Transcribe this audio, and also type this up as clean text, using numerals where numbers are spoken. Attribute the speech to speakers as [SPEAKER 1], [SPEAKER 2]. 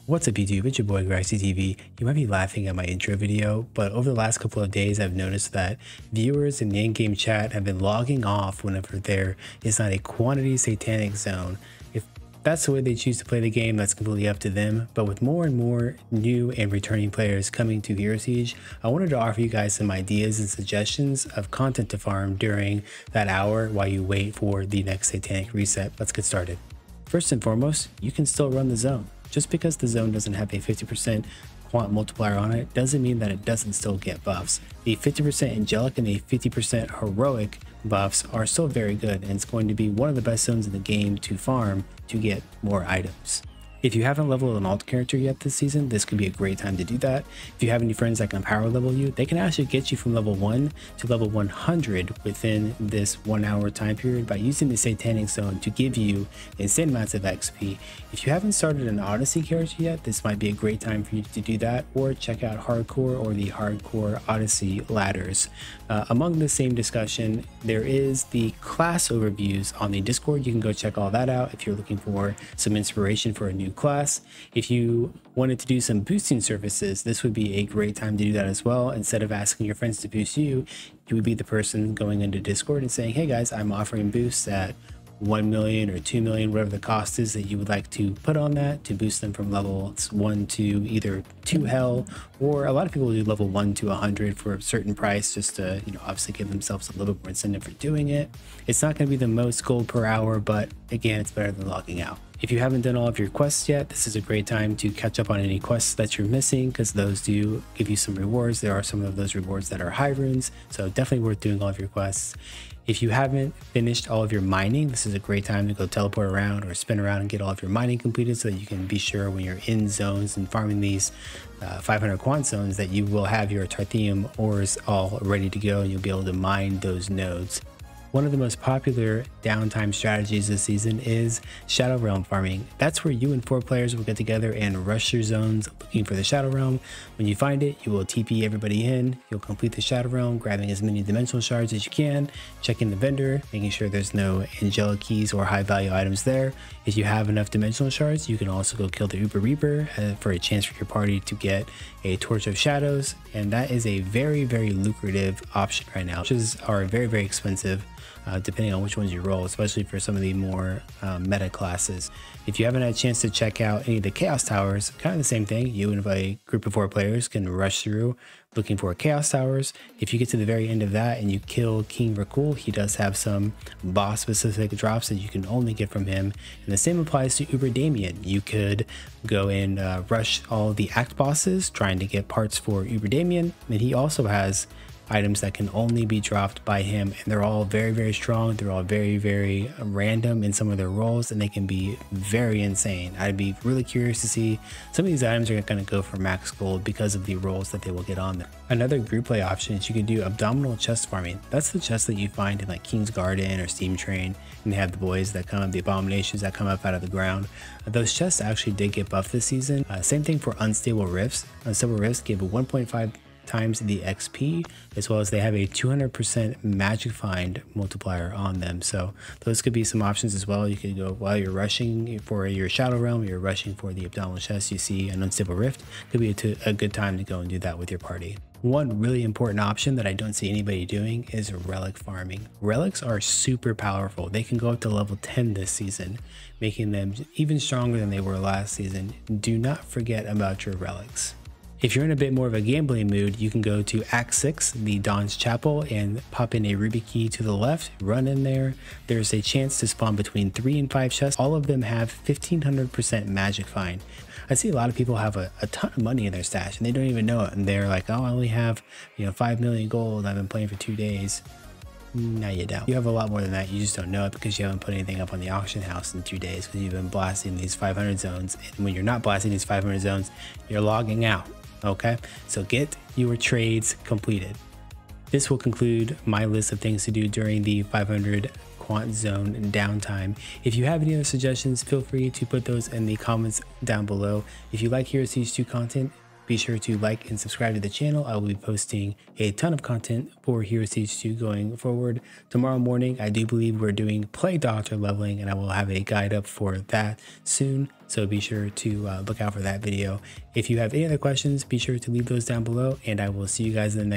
[SPEAKER 1] What's up YouTube, it's your boy Graxy TV. You might be laughing at my intro video, but over the last couple of days I've noticed that viewers in the in-game chat have been logging off whenever there is not a quantity Satanic Zone. If that's the way they choose to play the game, that's completely up to them, but with more and more new and returning players coming to Hero Siege, I wanted to offer you guys some ideas and suggestions of content to farm during that hour while you wait for the next Satanic reset. Let's get started. First and foremost, you can still run the zone. Just because the zone doesn't have a 50% quant multiplier on it doesn't mean that it doesn't still get buffs. The 50% angelic and the 50% heroic buffs are still very good, and it's going to be one of the best zones in the game to farm to get more items. If you haven't leveled an alt character yet this season, this could be a great time to do that. If you have any friends that can power level you, they can actually get you from level 1 to level 100 within this 1 hour time period by using the Satanic Zone to give you insane amounts of XP. If you haven't started an Odyssey character yet, this might be a great time for you to do that, or check out Hardcore or the Hardcore Odyssey ladders. Among the same discussion, there is the class overviews on the Discord. You can go check all that out if you're looking for some inspiration for a new class. If you wanted to do some boosting services, this would be a great time to do that as well. Instead of asking your friends to boost you, you would be the person going into Discord and saying, hey guys, I'm offering boosts at 1 million or 2 million, whatever the cost is that you would like to put on that to boost them from level 1 to either 2 hell, or a lot of people do level 1 to 100 for a certain price, just to, obviously give themselves a little bit more incentive for doing it. It's not going to be the most gold per hour, but again, it's better than logging out. If you haven't done all of your quests yet, this is a great time to catch up on any quests that you're missing, because those do give you some rewards. There are some of those rewards that are high runes, so definitely worth doing all of your quests. If you haven't finished all of your mining, this is a great time to go teleport around or spin around and get all of your mining completed, so that you can be sure when you're in zones and farming these 500 quant zones that you will have your Tarthium ores all ready to go and you'll be able to mine those nodes. One of the most popular downtime strategies this season is Shadow Realm farming. That's where you and 4 players will get together and rush your zones looking for the Shadow Realm. When you find it, you will TP everybody in. You'll complete the Shadow Realm, grabbing as many dimensional shards as you can, checking the vendor, making sure there's no angelic keys or high value items there. If you have enough dimensional shards, you can also go kill the Uber Reaper for a chance for your party to get a Torch of Shadows, and that is a very, very lucrative option right now. Torches are very, very expensive. Depending on which ones you roll, especially for some of the more meta classes. If you haven't had a chance to check out any of the Chaos Towers, kind of the same thing. You and a group of 4 players can rush through looking for Chaos Towers. If you get to the very end of that and you kill King Rakul, he does have some boss specific drops that you can only get from him. And the same applies to Uber Damian. You could go and rush all the act bosses trying to get parts for Uber Damian, and he also has items that can only be dropped by him, and they're all very, very strong. They're all very, very random in some of their roles, and they can be very insane. I'd be really curious to see some of these items are going to go for max gold because of the roles that they will get on them. Another group play option is you can do Abdominal Chest farming. That's the chest that you find in like King's Garden or Steam Train, and they have the boys that come up, the abominations that come up out of the ground. Those chests actually did get buffed this season. Same thing for Unstable Rifts. Unstable Rifts give a 1.5 times the XP, as well as they have a 200% magic find multiplier on them. So those could be some options as well. You could go while you're rushing for your Shadow Realm, you're rushing for the Abdominal Chest, you see an Unstable Rift, could be a good time to go and do that with your party. One really important option that I don't see anybody doing is relic farming. Relics are super powerful. They can go up to level 10 this season, making them even stronger than they were last season. Do not forget about your relics. If you're in a bit more of a gambling mood, you can go to Act 6, the Dawn's Chapel, and pop in a ruby key to the left, run in there. There's a chance to spawn between 3 and 5 chests. All of them have 1500% magic find. I see a lot of people have a ton of money in their stash and they don't even know it, and they're like, oh, I only have 5 million gold, I've been playing for 2 days. No, you don't. You have a lot more than that. You just don't know it because you haven't put anything up on the auction house in 2 days, because you've been blasting these 500 zones, and when you're not blasting these 500 zones, you're logging out. Okay, so get your trades completed. This will conclude my list of things to do during the 500 quant zone downtime. If you have any other suggestions, feel free to put those in the comments down below. If you like Hero Siege 2 content, Be sure to like and subscribe to the channel. I will be posting a ton of content for Hero Stage 2 going forward. Tomorrow morning, I do believe we're doing Play Doctor leveling, and I will have a guide up for that soon. So be sure to look out for that video. If you have any other questions, be sure to leave those down below, and I will see you guys in the next